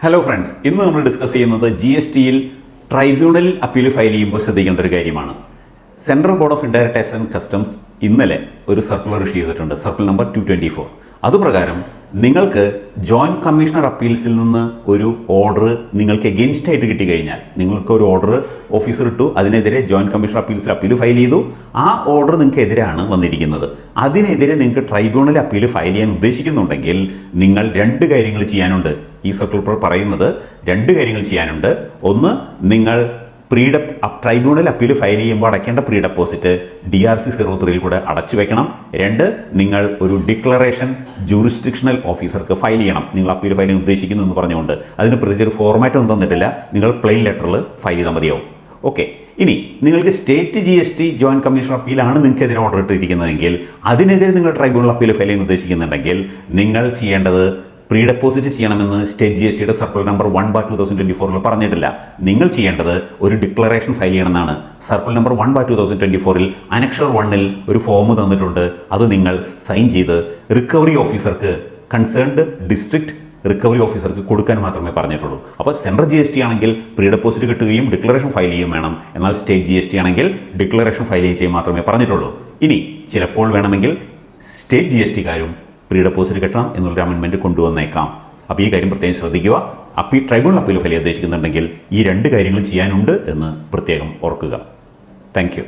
Hello friends, ഇന്ന് നമ്മൾ discuss ചെയ്യുന്നത് GSTയിൽ ട്രൈബ്യൂണലിൽ അപ്പീൽ ഫയൽ ചെയ്യുമ്പോൾ ശ്രദ്ധിക്കേണ്ട ഒരു കാര്യമാണ്. Central board of indirect tax and customs ഇന്നലെ ഒരു സർക്കുലർ ഇഷ്യൂ ചെയ്തിട്ടുണ്ട്, സർക്കുലർ നമ്പർ 224. അതുപ്രകാരം നിങ്ങൾക്ക് ജോയിന്റ് കമ്മീഷണർ അപ്പീൽസിൽ നിന്ന് ഒരു ഓർഡർ നിങ്ങൾക്ക് എഗെയിൻസ്റ്റ് ആയിട്ട് കിട്ടിക്കഴിഞ്ഞാൽ, നിങ്ങൾക്ക് ഒരു ഓർഡർ ഓഫീസർ ഇട്ടു, അതിനെതിരെ ജോയിന്റ് കമ്മീഷണർ അപ്പീൽസിൽ അപ്പീൽ ഫയൽ ചെയ്തു, ആ ഓർഡർ നിങ്ങൾക്ക് എതിരാണ് വന്നിരിക്കുന്നത്. അതിനെതിരെ നിങ്ങൾക്ക് ട്രൈബ്യൂണൽ അപ്പീൽ ഫയൽ ചെയ്യാൻ ഉദ്ദേശിക്കുന്നുണ്ടെങ്കിൽ നിങ്ങൾ രണ്ട് കാര്യങ്ങൾ ചെയ്യാനുണ്ട്. ഈ സർക്കുലർ പറയുന്നത് രണ്ട് കാര്യങ്ങൾ ചെയ്യാനുണ്ട്. ഒന്ന്, നിങ്ങൾ ട്രൈബ്യൂണൽ അപ്പീൽ ഫയൽ ചെയ്യുമ്പോൾ അടയ്ക്കേണ്ട പ്രീ ഡെപ്പോസിറ്റ് DRC 03 കൂടെ അടച്ചു വെക്കണം. രണ്ട്, നിങ്ങൾ ഒരു ഡിക്ലറേഷൻ ജൂറിസ്ഡിക്ഷണൽ ഓഫീസർക്ക് ഫയൽ ചെയ്യണം, നിങ്ങൾ അപ്പീൽ ഫയൽ ചെയ്യാൻ ഉദ്ദേശിക്കുന്നു എന്ന് പറഞ്ഞുകൊണ്ട്. അതിന് പ്രത്യേകിച്ച് ഒരു ഫോർമാറ്റ് ഒന്നും തന്നിട്ടില്ല, നിങ്ങൾ പ്ലെയിൻ ലെറ്ററിൽ ഫയൽ ചെയ്താൽ മതിയാവും. ഓക്കെ. ഇനി നിങ്ങൾക്ക് സ്റ്റേറ്റ് GST ജോയിന്റ് കമ്മീഷണർ അപ്പീലാണ് നിങ്ങൾക്കെതിരെ ഓർഡർ ഇട്ടിരിക്കുന്നതെങ്കിൽ, അതിനെതിരെ നിങ്ങൾ ട്രൈബ്യൂണൽ അപ്പീൽ ഫയൽ ചെയ്യാൻ ഉദ്ദേശിക്കുന്നുണ്ടെങ്കിൽ നിങ്ങൾ ചെയ്യേണ്ടത് പ്രീ ഡെപ്പോസിറ്റ് ചെയ്യണമെന്ന് സ്റ്റേറ്റ് GSTയുടെ സർക്കുലർ നമ്പർ 1/2024 പറഞ്ഞിട്ടില്ല. നിങ്ങൾ ചെയ്യേണ്ടത് ഒരു ഡിക്ലറേഷൻ ഫയൽ ചെയ്യണമെന്നാണ്. സർക്കുലർ നമ്പർ 1/2024 അനക്ഷർ 1 ഒരു ഫോം തന്നിട്ടുണ്ട്. അത് നിങ്ങൾ സൈൻ ചെയ്ത് റിക്കവറി ഓഫീസർക്ക്, കൺസേൺഡ് ഡിസ്ട്രിക്ട് റിക്കവറി ഓഫീസർക്ക് കൊടുക്കാൻ മാത്രമേ പറഞ്ഞിട്ടുള്ളൂ. അപ്പോൾ സെൻട്രൽ GST ആണെങ്കിൽ പ്രീ ഡെപ്പോസിറ്റ് കിട്ടുകയും ഡിക്ലറേഷൻ ഫയൽ ചെയ്യുകയും വേണം. എന്നാൽ സ്റ്റേറ്റ് GST ആണെങ്കിൽ ഡിക്ലറേഷൻ ഫയൽ ചെയ്യുകയും മാത്രമേ പറഞ്ഞിട്ടുള്ളൂ. ഇനി ചിലപ്പോൾ വേണമെങ്കിൽ സ്റ്റേറ്റ് GSTക്കാരും പ്രീ ഡെപ്പോസിറ്റ് കെട്ടണം എന്നുള്ളൊരു അമെൻമെൻറ്റ് കൊണ്ടുവന്നേക്കാം. അപ്പോൾ ഈ കാര്യം പ്രത്യേകം ശ്രദ്ധിക്കുക. ട്രൈബ്യൂണൽ അപ്പീൽ ഫയൽ ഉദ്ദേശിക്കുന്നുണ്ടെങ്കിൽ ഈ രണ്ട് കാര്യങ്ങൾ ചെയ്യാനുണ്ട് എന്ന് പ്രത്യേകം ഓർക്കുക. Thank you.